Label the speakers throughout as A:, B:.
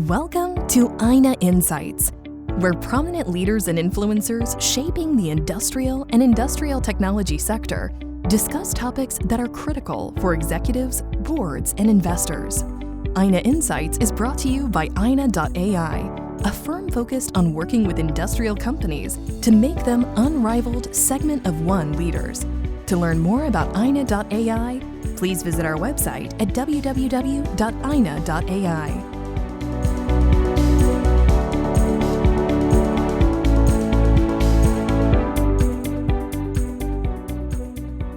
A: Welcome to INA Insights, where prominent leaders and influencers shaping the industrial and industrial technology sector discuss topics that are critical for executives, boards, and investors. INA Insights is brought to you by INA.ai, a firm focused on working with industrial companies to make them unrivaled segment of one leaders. To learn more about INA.ai, please visit our website at www.ina.ai.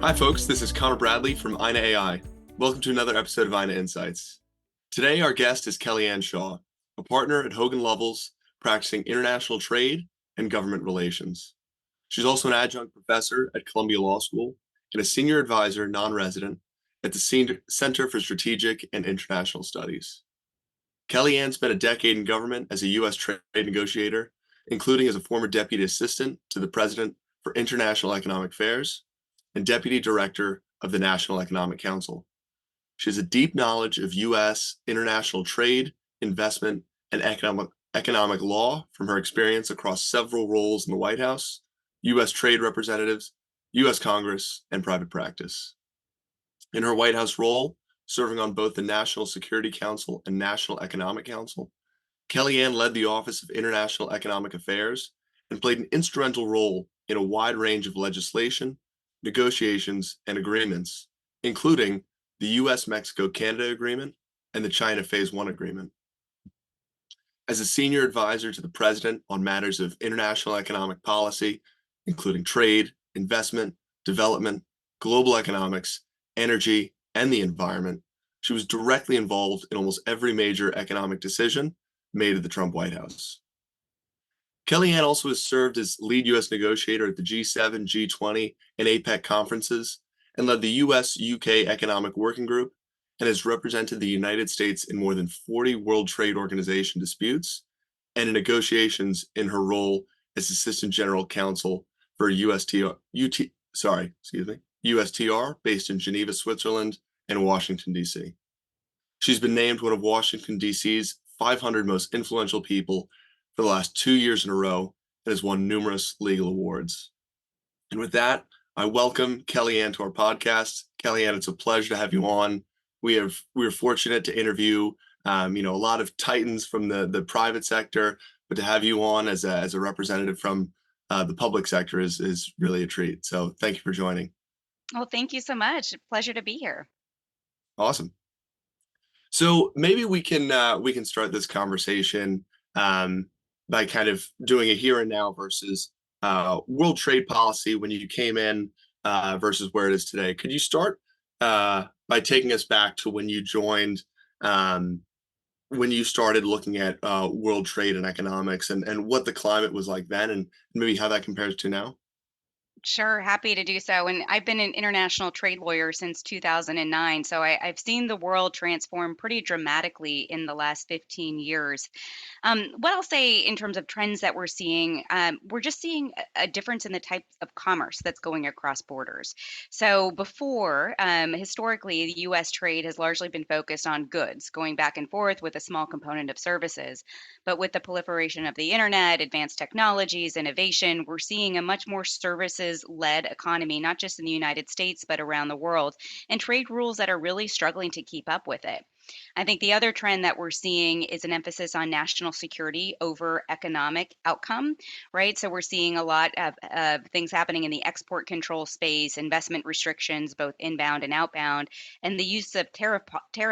B: Hi folks, this is Connor Bradley from INA AI. Welcome to another episode of INA Insights. Today our guest is Kellyanne Shaw, a partner at Hogan Lovells practicing international trade and government relations. She's also an adjunct professor at Columbia Law School and a senior advisor, non-resident, at the Center for Strategic and International Studies. Kellyanne spent a decade in government as a U.S. trade negotiator, including as a former deputy assistant to the president for international economic affairs and deputy director of the National Economic Council. She has a deep knowledge of U.S. international trade, investment, and economic law from her experience across several roles in the White House, U.S. trade representatives, U.S. Congress, and private practice. In her White House role, serving on both the National Security Council and National Economic Council, Kellyanne led the Office of International Economic Affairs and played an instrumental role in a wide range of legislation, negotiations, and agreements, including the U.S.-Mexico-Canada Agreement and the China Phase 1 Agreement. As a senior advisor to the president on matters of international economic policy, including trade, investment, development, global economics, energy, and the environment, she was directly involved in almost every major economic decision made at the Trump White House. Kellyanne also has served as lead U.S. negotiator at the G7, G20, and APEC conferences, and led the U.S.-UK Economic Working Group, and has represented the United States in more than 40 World Trade Organization disputes, and in negotiations in her role as Assistant General Counsel for USTR, based in Geneva, Switzerland, and Washington, D.C. She's been named one of Washington, D.C.'s 500 most influential people for the last 2 years in a row and has won numerous legal awards. And with that, I welcome Kellyanne to our podcast. Kellyanne, it's a pleasure to have you on. We were fortunate to interview a lot of titans from the private sector, but to have you on as a representative from the public sector is really a treat. So thank you for joining.
C: Well, thank you so much. Pleasure to be here.
B: Awesome. So maybe we can start this conversation by kind of doing a here and now versus world trade policy when you came in versus where it is today. Could you start by taking us back to when you joined, when you started looking at world trade and economics and what the climate was like then and maybe how that compares to now?
C: Sure, happy to do so. And I've been an international trade lawyer since 2009. So I've seen the world transform pretty dramatically in the last 15 years. What I'll say in terms of trends that we're just seeing a difference in the type of commerce that's going across borders. So before, historically, the US trade has largely been focused on goods, going back and forth with a small component of services. But with the proliferation of the internet, advanced technologies, innovation, we're seeing a much more services led economy, not just in the United States, but around the world, and trade rules that are really struggling to keep up with it. I think the other trend that we're seeing is an emphasis on national security over economic outcome, right? So we're seeing a lot of things happening in the export control space, investment restrictions, both inbound and outbound, and the use of tariff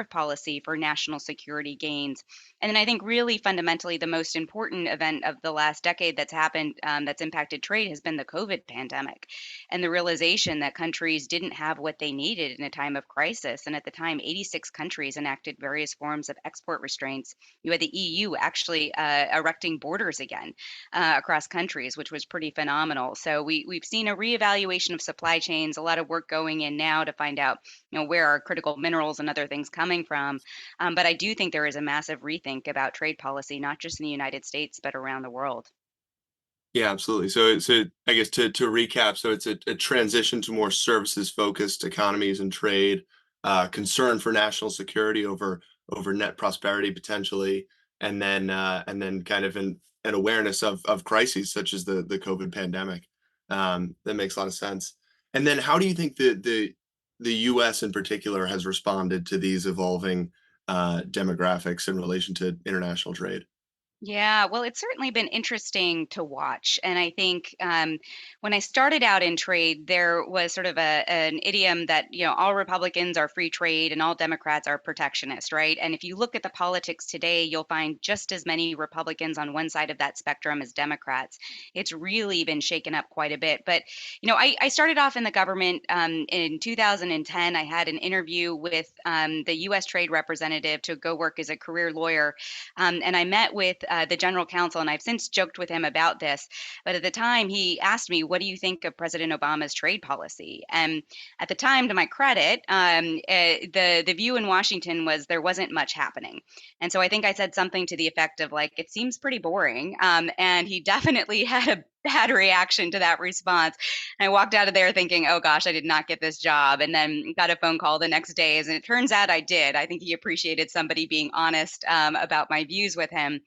C: policy for national security gains. And then I think really fundamentally, the most important event of the last decade that's happened that's impacted trade has been the COVID pandemic and the realization that countries didn't have what they needed in a time of crisis. And at the time, 86 countries enacted various forms of export restraints. You had the EU actually erecting borders again across countries, which was pretty phenomenal. So we've seen a reevaluation of supply chains, a lot of work going in now to find out, where are critical minerals and other things coming from. But I do think there is a massive rethink about trade policy, not just in the United States, but around the world.
B: Yeah, absolutely. So I guess to recap, so it's a transition to more services focused economies and trade, concern for national security over net prosperity potentially, and then kind of an awareness of crises such as the COVID pandemic. That makes a lot of sense. And then how do you think the U.S. in particular has responded to these evolving demographics in relation to international trade?
C: Yeah, well, it's certainly been interesting to watch. And I think when I started out in trade, there was sort of an idiom that, all Republicans are free trade and all Democrats are protectionist, right? And if you look at the politics today, you'll find just as many Republicans on one side of that spectrum as Democrats. It's really been shaken up quite a bit. But, I started off in the government in 2010. I had an interview with the U.S. trade representative to go work as a career lawyer, and I met with the general counsel, and I've since joked with him about this. But at the time, he asked me, "What do you think of President Obama's trade policy?" And at the time, to my credit, the view in Washington was there wasn't much happening. And so I think I said something to the effect of like, "It seems pretty boring." And he definitely had a bad reaction to that response. And I walked out of there thinking, oh gosh, I did not get this job. And then got a phone call the next day. And it turns out I did. I think he appreciated somebody being honest about my views with him.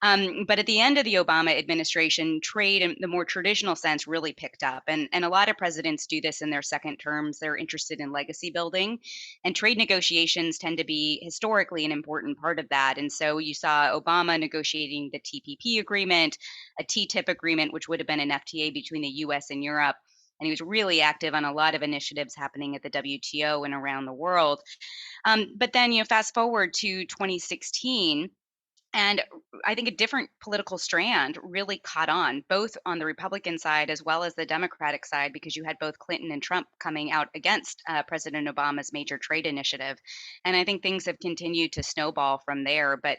C: But at the end of the Obama administration, trade in the more traditional sense really picked up. And a lot of presidents do this in their second terms. They're interested in legacy building. And trade negotiations tend to be historically an important part of that. And so you saw Obama negotiating the TPP agreement, a TTIP agreement, which would have been an FTA between the US and Europe. And he was really active on a lot of initiatives happening at the WTO and around the world. But then, fast forward to 2016, and I think a different political strand really caught on, both on the Republican side as well as the Democratic side, because you had both Clinton and Trump coming out against President Obama's major trade initiative. And I think things have continued to snowball from there. But,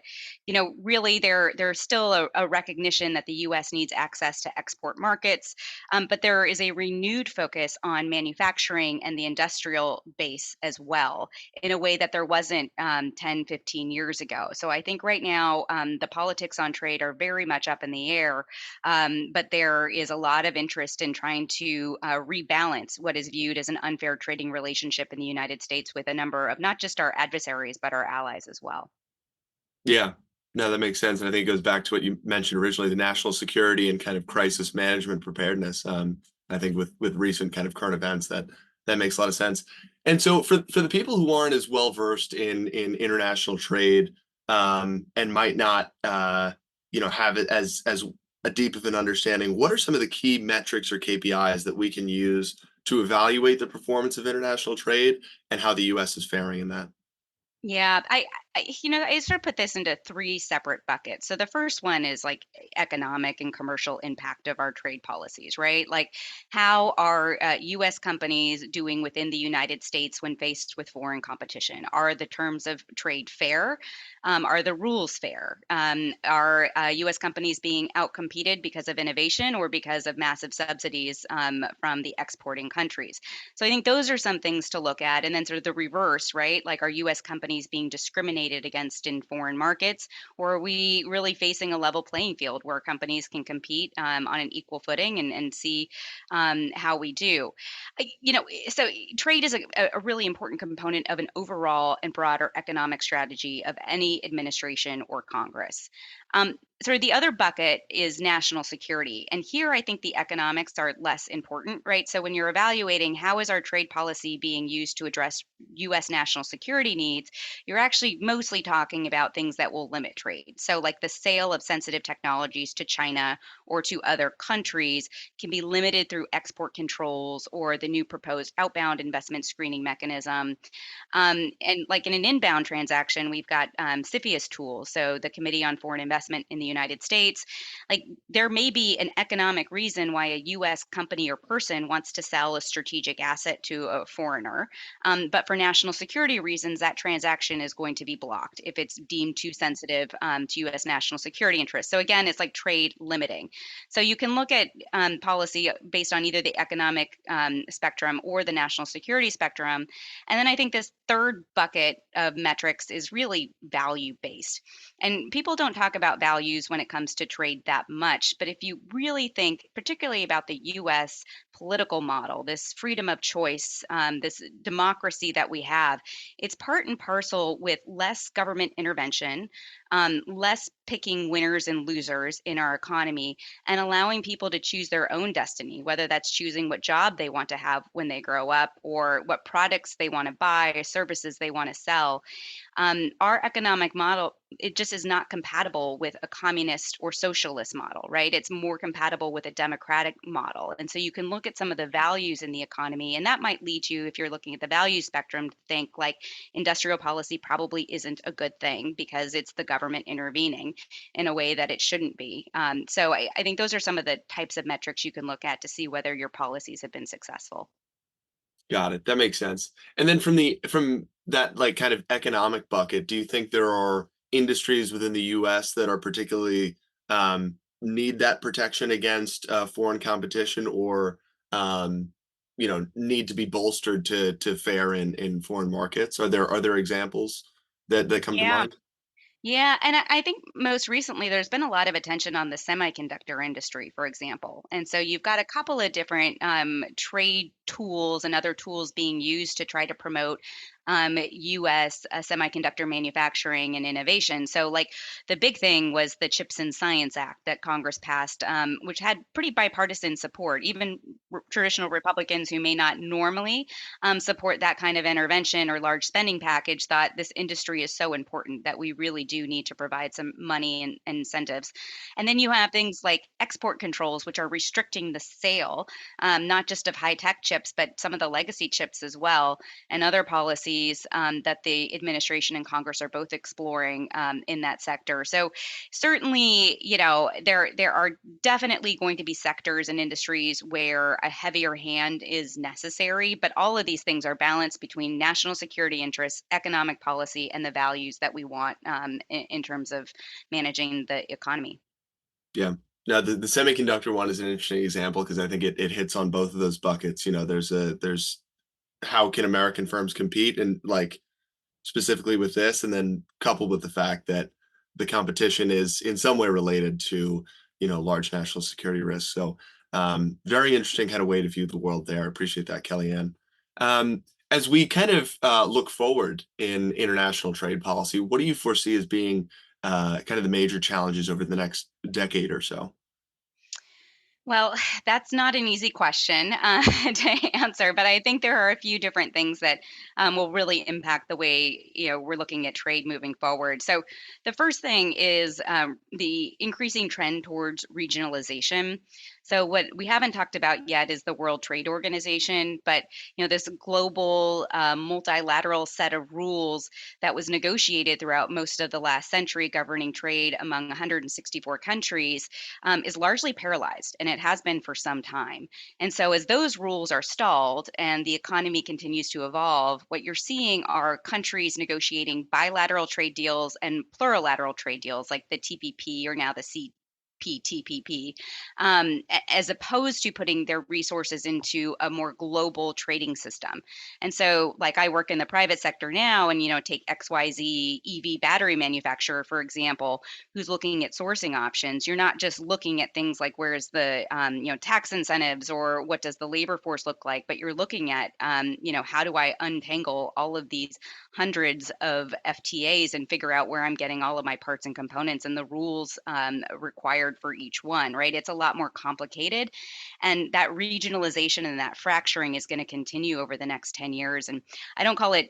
C: really there's still a recognition that the U.S. needs access to export markets. But there is a renewed focus on manufacturing and the industrial base as well, in a way that there wasn't 10, 15 years ago. So I think right now the politics on trade are very much up in the air, but there is a lot of interest in trying to rebalance what is viewed as an unfair trading relationship in the United States with a number of not just our adversaries, but our allies as well.
B: Yeah. No, that makes sense. And I think it goes back to what you mentioned originally, the national security and kind of crisis management preparedness. I think with recent kind of current events that makes a lot of sense. And so for the people who aren't as well versed in international trade, and might not have it as a deep of an understanding, what are some of the key metrics or KPIs that we can use to evaluate the performance of international trade and how the US is faring in that?
C: Yeah, I sort of put this into three separate buckets. So the first one is like economic and commercial impact of our trade policies, right? Like how are U.S. companies doing within the United States when faced with foreign competition? Are the terms of trade fair? Are the rules fair? Are U.S. companies being outcompeted because of innovation or because of massive subsidies from the exporting countries? So I think those are some things to look at. And then sort of the reverse, right? Like are US companies being discriminated against in foreign markets? Or are we really facing a level playing field where companies can compete on an equal footing and see how we do? So trade is a really important component of an overall and broader economic strategy of any administration or Congress. Sort of the other bucket is national security. And here I think the economics are less important, right? So when you're evaluating how is our trade policy being used to address US national security needs, you're actually mostly talking about things that will limit trade. So like the sale of sensitive technologies to China or to other countries can be limited through export controls or the new proposed outbound investment screening mechanism. And like in an inbound transaction, we've got CFIUS tools, so the Committee on Foreign Investment in the United States. Like there may be an economic reason why a U.S. company or person wants to sell a strategic asset to a foreigner, but for national security reasons, that transaction is going to be blocked if it's deemed too sensitive to U.S. national security interests. So again, it's like trade limiting. So you can look at policy based on either the economic spectrum or the national security spectrum. And then I think this third bucket of metrics is really value based. And people don't talk about values when it comes to trade that much. But if you really think, particularly about the US political model, this freedom of choice, this democracy that we have, it's part and parcel with less government intervention, less picking winners and losers in our economy, and allowing people to choose their own destiny, whether that's choosing what job they want to have when they grow up or what products they want to buy or services they want to sell. Our economic model, it just is not compatible with a communist or socialist model, right? It's more compatible with a democratic model. And so you can look at some of the values in the economy, and that might lead you, if you're looking at the value spectrum, to think like industrial policy probably isn't a good thing because it's the government intervening in a way that it shouldn't be. So I think those are some of the types of metrics you can look at to see whether your policies have been successful.
B: Got it. That makes sense. And then from that like kind of economic bucket, do you think there are industries within the US that are particularly need that protection against foreign competition or need to be bolstered to fare in foreign markets? Are there examples that come to
C: Yeah.
B: mind?
C: Yeah, and I think most recently there's been a lot of attention on the semiconductor industry, for example. And so you've got a couple of different trade tools and other tools being used to try to promote U.S. Semiconductor manufacturing and innovation. So, like the big thing was the Chips and Science Act that Congress passed, which had pretty bipartisan support. Even traditional Republicans who may not normally support that kind of intervention or large spending package thought this industry is so important that we really do need to provide some money and incentives. And then you have things like export controls, which are restricting the sale, not just of high tech chips, but some of the legacy chips as well, and other policies that the administration and Congress are both exploring in that sector. So certainly, there are definitely going to be sectors and industries where a heavier hand is necessary, but all of these things are balanced between national security interests, economic policy, and the values that we want in terms of managing the economy.
B: Yeah. Now the semiconductor one is an interesting example because I think it hits on both of those buckets. There's how can American firms compete and like specifically with this, and then coupled with the fact that the competition is in some way related to large national security risks. So very interesting kind of way to view the world there. I appreciate that, Kellyanne. As we kind of look forward in international trade policy, what do you foresee as being kind of the major challenges over the next decade or so?
C: Well, that's not an easy question to answer, but I think there are a few different things that will really impact the way we're looking at trade moving forward. So, the first thing is the increasing trend towards regionalization. So, what we haven't talked about yet is the World Trade Organization, but this global multilateral set of rules that was negotiated throughout most of the last century, governing trade among 164 countries is largely paralyzed, and it has been for some time. And so, as those rules are stalled and the economy continues to evolve, what you're seeing are countries negotiating bilateral trade deals and plurilateral trade deals, like the TPP or now the CPTPP, as opposed to putting their resources into a more global trading system. And so, like I work in the private sector now, and take XYZ EV battery manufacturer, for example, who's looking at sourcing options. You're not just looking at things like where's the tax incentives or what does the labor force look like, but you're looking at how do I untangle all of these hundreds of FTAs and figure out where I'm getting all of my parts and components and the rules required for each one, right? It's a lot more complicated. And that regionalization and that fracturing is going to continue over the next 10 years. And I don't call it,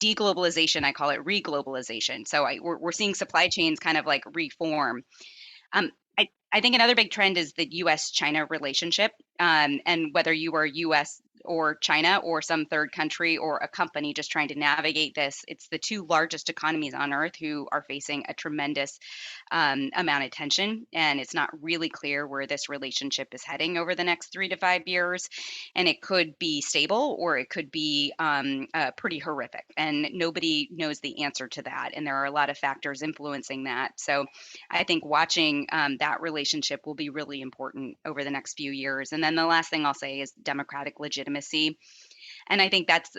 C: deglobalization, I call it reglobalization. So we're seeing supply chains kind of like reform. Um, I think another big trend is the US China relationship, and whether you are US or China or some third country or a company just trying to navigate this, it's the two largest economies on earth who are facing a tremendous amount of tension. And it's not really clear where this relationship is heading over the next 3 to 5 years. And it could be stable or it could be pretty horrific. And nobody knows the answer to that. And there are a lot of factors influencing that. So I think watching that relationship will be really important over the next few years. And then the last thing I'll say is democratic legitimacy. And I think that's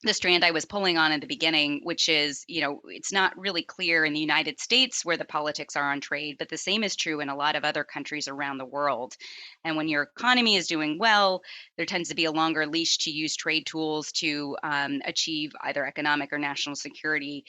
C: the strand I was pulling on in the beginning, which is, it's not really clear in the United States where the politics are on trade, but the same is true in a lot of other countries around the world. And when your economy is doing well, there tends to be a longer leash to use trade tools to achieve either economic or national security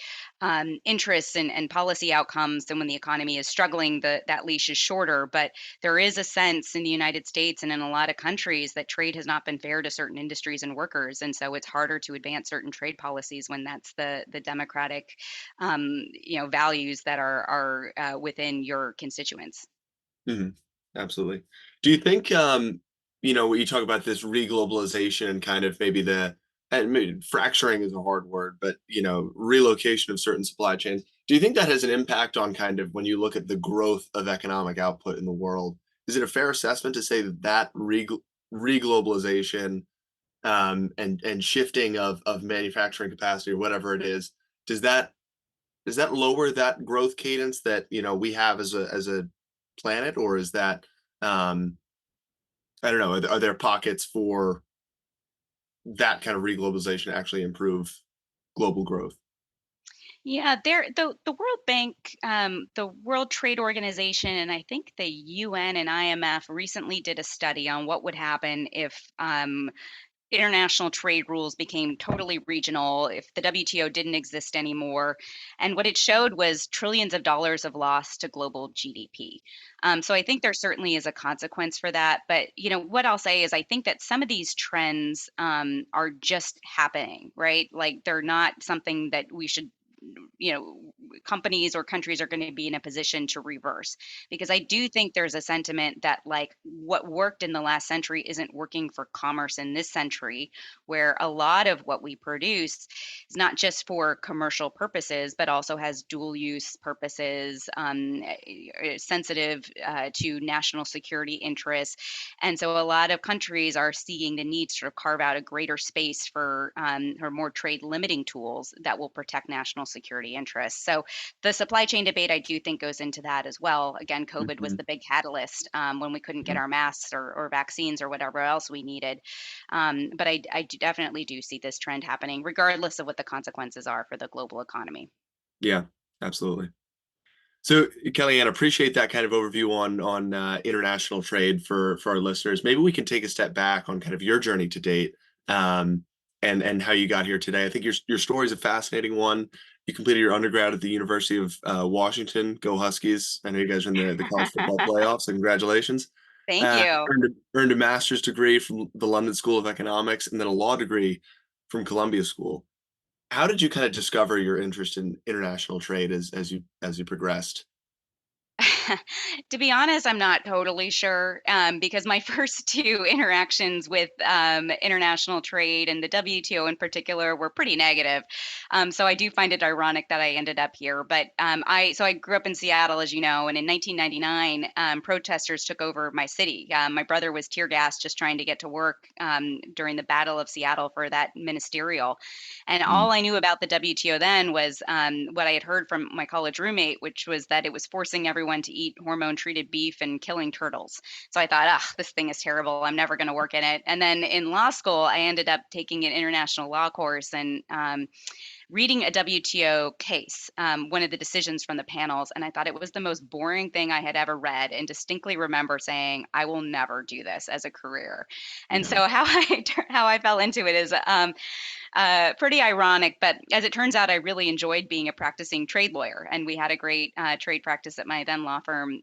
C: interests and policy outcomes than when the economy is struggling, that leash is shorter. But there is a sense in the United States and in a lot of countries that trade has not been fair to certain industries and workers, and so it's harder to advance certain trade policies when that's the democratic, values that are within your constituents.
B: Mhm. Absolutely. Do you think, when you talk about this reglobalization and kind of maybe and maybe fracturing is a hard word, but, relocation of certain supply chains, do you think that has an impact on kind of when you look at the growth of economic output in the world? Is it a fair assessment to say that reglobalization, and shifting of manufacturing capacity or whatever it is, does that does that lower that growth cadence that, we have as a planet, or is that, um, I don't know, are there pockets for that kind of reglobalization to actually improve global growth?
C: Yeah, the World Bank, the World Trade Organization, and I think the UN and IMF recently did a study on what would happen if international trade rules became totally regional, if the WTO didn't exist anymore. And what it showed was trillions of dollars of loss to global GDP. So I think there certainly is a consequence for that. But what I'll say is I think that some of these trends are just happening, right? Like they're not something that we should you know companies or countries are going to be in a position to reverse, because I do think there's a sentiment that like what worked in the last century isn't working for commerce in this century, where a lot of what we produce is not just for commercial purposes but also has dual use purposes, sensitive to national security interests. And so a lot of countries are seeing the need to sort of carve out a greater space for more trade limiting tools that will protect national security interests. So the supply chain debate, I do think, goes into that as well. Again, COVID was
B: Mhm.
C: the big catalyst when we couldn't get
B: Mhm.
C: our masks or vaccines or whatever else we needed. But definitely do see this trend happening, regardless of what the consequences are for the global economy.
B: Yeah, absolutely. So, Kellyanne, appreciate that kind of overview on international trade for our listeners. Maybe we can take a step back on kind of your journey to date, and how you got here today. I think your story is a fascinating one. You completed your undergrad at the University of Washington. Go Huskies! I know you guys are in the college football playoffs. So congratulations.
C: Thank you.
B: Earned a master's degree from the London School of Economics, and then a law degree from Columbia School. How did you kind of discover your interest in international trade as you progressed?
C: To be honest, I'm not totally sure, because my first two interactions with international trade and the WTO in particular were pretty negative. So I do find it ironic that I ended up here. But I grew up in Seattle, as you know, and in 1999, protesters took over my city. My brother was tear gassed just trying to get to work during the Battle of Seattle for that ministerial. And
B: Mm.
C: all I knew about the WTO then was what I had heard from my college roommate, which was that it was forcing everyone to eat hormone treated beef and killing turtles. So I thought, ah, this thing is terrible. I'm never going to work in it. And then in law school, I ended up taking an international law course and reading a WTO case, one of the decisions from the panels, and I thought it was the most boring thing I had ever read, and distinctly remember saying, "I will never do this as a career." And
B: Yeah.
C: so how how I fell into it is pretty ironic, but as it turns out, I really enjoyed being a practicing trade lawyer, and we had a great trade practice at my then law firm,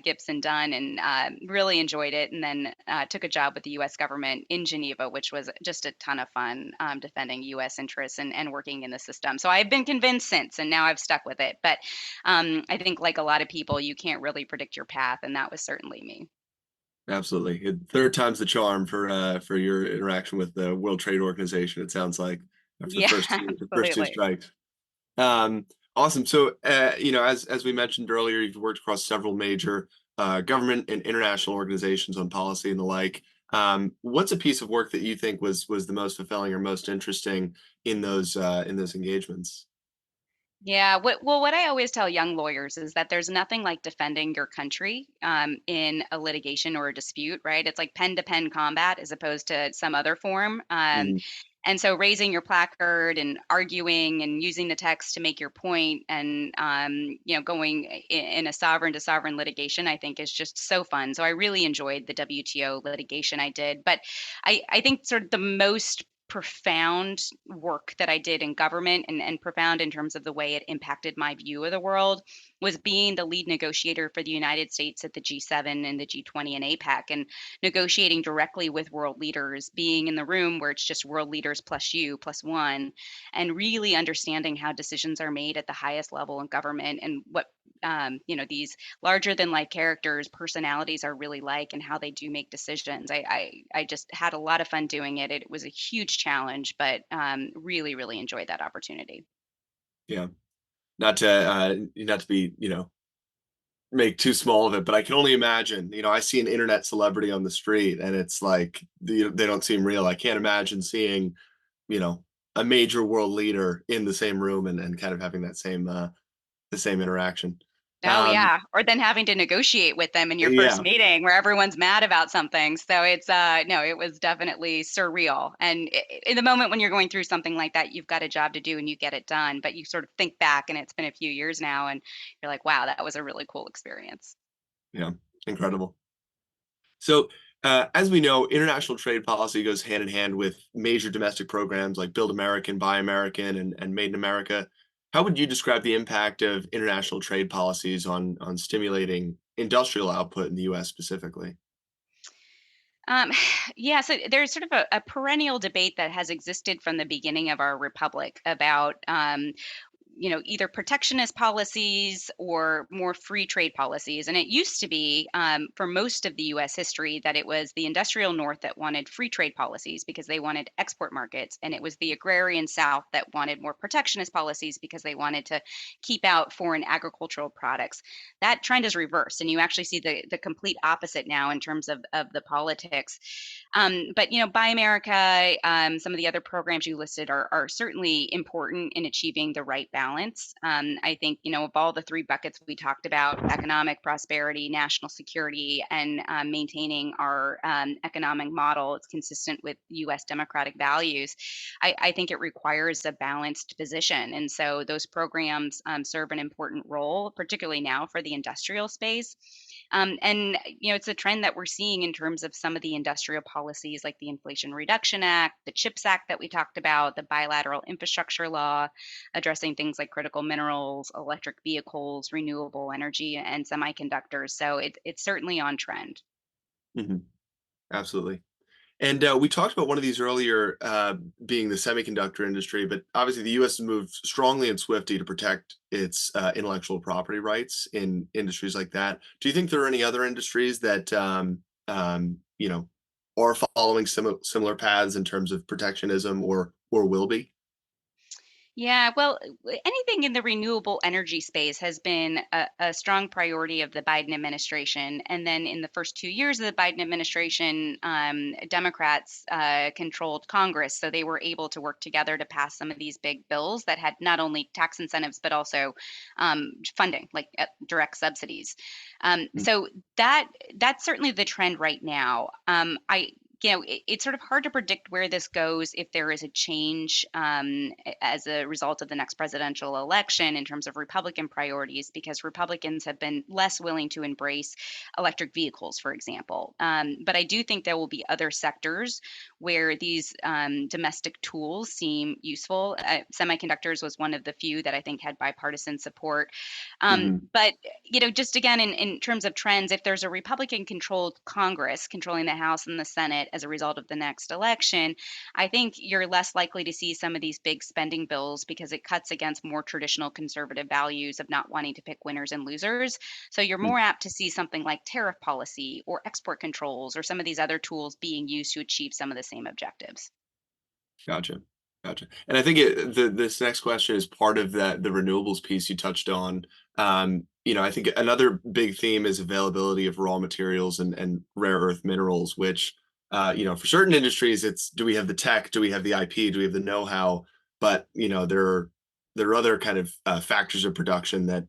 C: Gibson Dunn, and really enjoyed it. And then took a job with the U.S. government in Geneva, which was just a ton of fun, defending U.S. interests and working in the system. So I've been convinced since, and now I've stuck with it. But I think, like a lot of people, you can't really predict your path, and that was certainly me.
B: Absolutely. Third time's the charm for your interaction with the World Trade Organization, it sounds like, after the
C: Yeah,
B: first two
C: absolutely.
B: strikes. Awesome. So, as we mentioned earlier, you've worked across several major government and international organizations on policy and the like. What's a piece of work that you think was the most fulfilling or most interesting in those engagements?
C: Yeah. What I always tell young lawyers is that there's nothing like defending your country in a litigation or a dispute, right? It's like pen to pen combat as opposed to some other form.
B: Mhm.
C: And so raising your placard and arguing and using the text to make your point and going in a sovereign to sovereign litigation, I think is just so fun. So I really enjoyed the WTO litigation I did. But I think sort of the most profound work that I did in government and profound in terms of the way it impacted my view of the world was being the lead negotiator for the United States at the G7 and the G20 and APEC, and negotiating directly with world leaders, being in the room where it's just world leaders plus you plus one, and really understanding how decisions are made at the highest level in government and what these larger than life characters personalities are really like and how they do make decisions. I just had a lot of fun doing it. It was a huge challenge, but really really enjoyed that opportunity.
B: Yeah. Not to be, make too small of it, but I can only imagine, I see an internet celebrity on the street and it's like they don't seem real. I can't imagine seeing, you know, a major world leader in the same room and kind of having that same the same interaction.
C: Oh
B: Um,
C: yeah, or then having to negotiate with them in your first
B: yeah,
C: meeting where everyone's mad about something. So it's no, it was definitely surreal. And in the moment when you're going through something like that, you've got a job to do and you get it done. But you sort of think back, and it's been a few years now, and you're like, wow, that was a really cool experience.
B: yeah, incredible. So, as we know, international trade policy goes hand in hand with major domestic programs like Build American, Buy American, and Made in America. How would you describe the impact of international trade policies on stimulating industrial output in the U.S. specifically?
C: Um, yeah, so there's sort of a perennial debate that has existed from the beginning of our republic about either protectionist policies or more free trade policies. And it used to be, for most of the US history, that it was the industrial North that wanted free trade policies because they wanted export markets. And it was the agrarian South that wanted more protectionist policies because they wanted to keep out foreign agricultural products. That trend is reversed. And you actually see the complete opposite now in terms of the politics. But Buy America, some of the other programs you listed are certainly important in achieving the right balance. I think of all the three buckets we talked about: economic prosperity, national security, and maintaining our economic model. It's consistent with U.S. democratic values. I think it requires a balanced position, and so those programs serve an important role, particularly now for the industrial space. And it's a trend that we're seeing in terms of some of the industrial policies like the Inflation Reduction Act, the CHIPS Act that we talked about, the bilateral infrastructure law, addressing things like critical minerals, electric vehicles, renewable energy, and semiconductors. So it's certainly on trend.
B: Hmm. Absolutely. And we talked about one of these earlier, being the semiconductor industry, but obviously the U.S. has moved strongly and swiftly to protect its intellectual property rights in industries like that. Do you think there are any other industries that are following similar paths in terms of protectionism or will be?
C: Yeah, well, anything in the renewable energy space has been a strong priority of the Biden administration. And then in the first 2 years of the Biden administration, Democrats controlled Congress. So they were able to work together to pass some of these big bills that had not only tax incentives, but also funding, like direct subsidies.
B: Mm.
C: So that's certainly the trend right now. It's sort of hard to predict where this goes if there is a change as a result of the next presidential election in terms of Republican priorities, because Republicans have been less willing to embrace electric vehicles, for example. But I do think there will be other sectors where these domestic tools seem useful. Semiconductors was one of the few that I think had bipartisan support.
B: Hmm.
C: But just again, in terms of trends, if there's a Republican controlled Congress controlling the House and the Senate as a result of the next election, I think you're less likely to see some of these big spending bills because it cuts against more traditional conservative values of not wanting to pick winners and losers. So you're more apt to see something like tariff policy or export controls or some of these other tools being used to achieve some of the same objectives.
B: Gotcha. Gotcha. And I think this next question is part of the renewables piece you touched on. I think another big theme is availability of raw materials and rare earth minerals, which, for certain industries, it's do we have the tech, do we have the IP, do we have the know-how? But there are other kind of factors of production that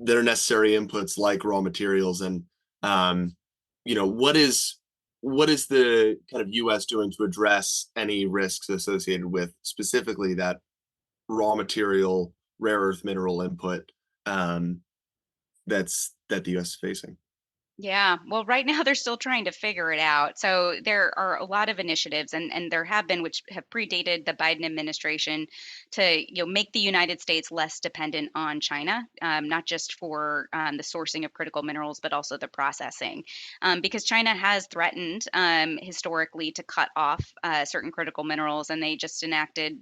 B: are necessary inputs like raw materials. And what is what is the kind of U.S. doing to address any risks associated with specifically that raw material, rare earth mineral input um, that the U.S. is facing?
C: Yeah, well, right now they're still trying to figure it out. So there are a lot of initiatives, and there have been, which have predated the Biden administration, to make the United States less dependent on China, not just for the sourcing of critical minerals, but also the processing, because China has threatened historically to cut off certain critical minerals, and they just enacted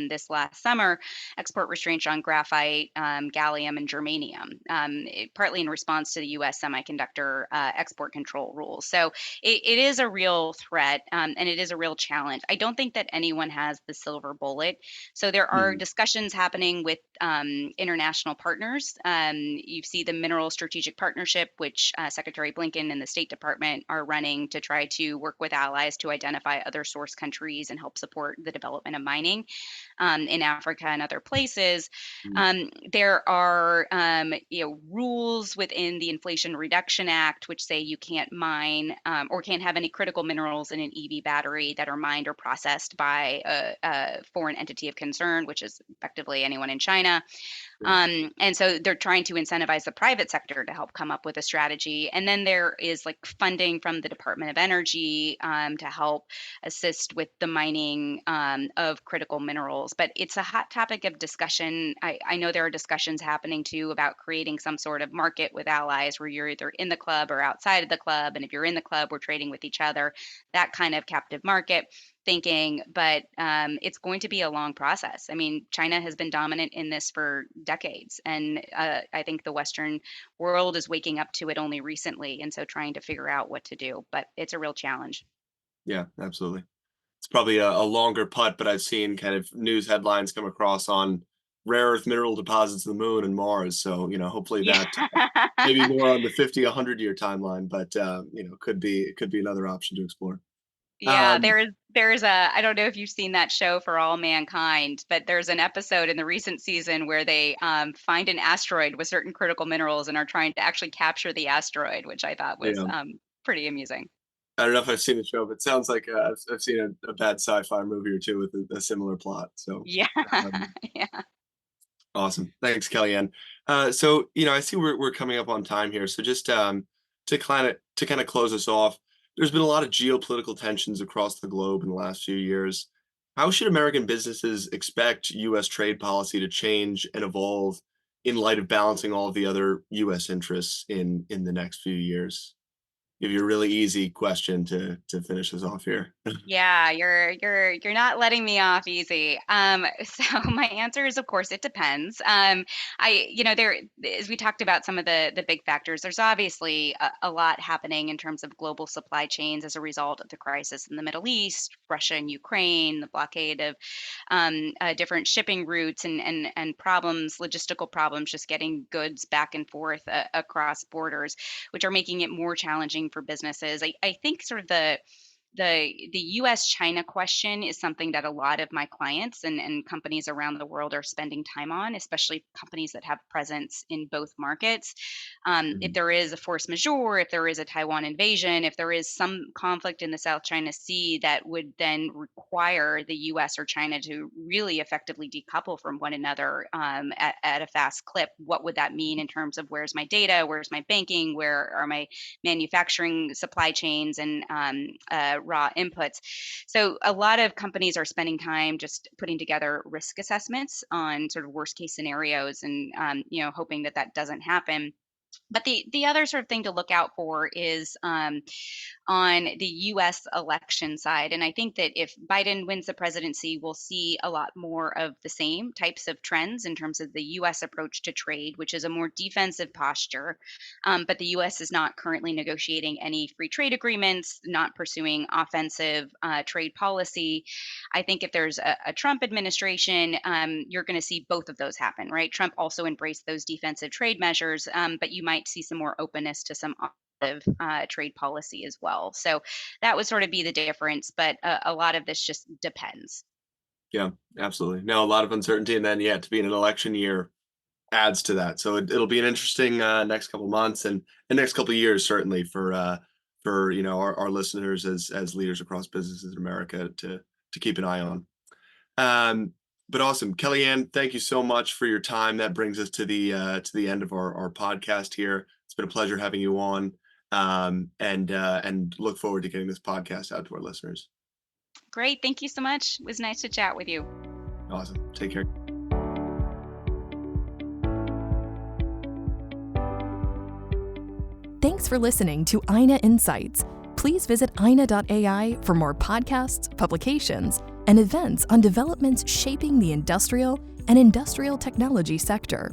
C: this last summer export restraints on graphite, gallium, and germanium, partly in response to the U.S. semiconductor export control rules. So it is a real threat, and it is a real challenge. I don't think that anyone has the silver bullet. So there are
B: Mhm.
C: discussions happening with international partners. You see the Mineral Strategic Partnership, which Secretary Blinken and the State Department are running to try to work with allies to identify other source countries and help support the development of mining in Africa and other places.
B: Mhm.
C: There are rules within the Inflation Reduction Act which say you can't mine or can't have any critical minerals in an EV battery that are mined or processed by a foreign entity of concern, which is effectively anyone in China.
B: Yeah.
C: And so they're trying to incentivize the private sector to help come up with a strategy. And then there is like funding from the Department of Energy to help assist with the mining of critical minerals. But it's a hot topic of discussion. I know there are discussions happening too about creating some sort of market with allies where you're either in the club or outside of the club. And if you're in the club, we're trading with each other, that kind of captive market thinking, but it's going to be a long process. I mean, China has been dominant in this for decades, and I think the Western world is waking up to it only recently, and so trying to figure out what to do. But it's a real challenge.
B: Yeah, absolutely. It's probably a longer putt, but I've seen kind of news headlines come across on rare earth mineral deposits of the moon and Mars. So, hopefully
C: Yeah.
B: that maybe more on the 50, 100-year timeline, but could be another option to explore.
C: Yeah,
B: Um,
C: there's a I don't know if you've seen that show For All Mankind, but there's an episode in the recent season where they find an asteroid with certain critical minerals and are trying to actually capture the asteroid, which I thought was
B: yeah.
C: pretty amusing.
B: I don't know if I've seen the show, but it sounds like I've seen a bad sci-fi movie or two with a similar plot. So
C: Yeah,
B: um,
C: yeah.
B: awesome. Thanks, Kellyanne. So I see we're coming up on time here. So just to kind of close us off, there's been a lot of geopolitical tensions across the globe in the last few years. How should American businesses expect U.S. trade policy to change and evolve in light of balancing all of the other U.S. interests in the next few years? Give you a really easy question to finish us off here.
C: Yeah, you're not letting me off easy. So my answer is, of course, it depends. There as we talked about some of the big factors. There's obviously a lot happening in terms of global supply chains as a result of the crisis in the Middle East, Russia and Ukraine, the blockade of different shipping routes and problems, logistical problems, just getting goods back and forth across borders, which are making it more challenging for businesses. I think sort of the US China question is something that a lot of my clients and companies around the world are spending time on, especially companies that have presence in both markets. If
B: Mhm.
C: there is a force majeure, if there is a Taiwan invasion, if there is some conflict in the South China Sea that would then require the US or China to really effectively decouple from one another at a fast clip, what would that mean in terms of where's my data, where's my banking, where are my manufacturing supply chains and raw inputs. So a lot of companies are spending time just putting together risk assessments on sort of worst case scenarios and hoping that that doesn't happen. But the other sort of thing to look out for is on the US election side. And I think that if Biden wins the presidency, we'll see a lot more of the same types of trends in terms of the US approach to trade, which is a more defensive posture. But the US is not currently negotiating any free trade agreements, not pursuing offensive trade policy. I think if there's a Trump administration, you're going to see both of those happen, right? Trump also embraced those defensive trade measures, but you might see some more openness to some of trade policy as well. So that would sort of be the difference, but a lot of this just depends.
B: Yeah, absolutely. No, a lot of uncertainty, and then to be in an election year adds to that. So it'll be an interesting next couple months and next couple years certainly for for our listeners as leaders across businesses in America to keep an eye on. But awesome, Kellyanne, thank you so much for your time. That brings us to the end of our podcast here. It's been a pleasure having you on, and look forward to getting this podcast out to our listeners.
C: Great. Thank you so much. It was nice to chat with you.
B: Awesome. Take care.
A: Thanks for listening to INA Insights. Please visit ina.ai for more podcasts, publications, and events on developments shaping the industrial and industrial technology sector.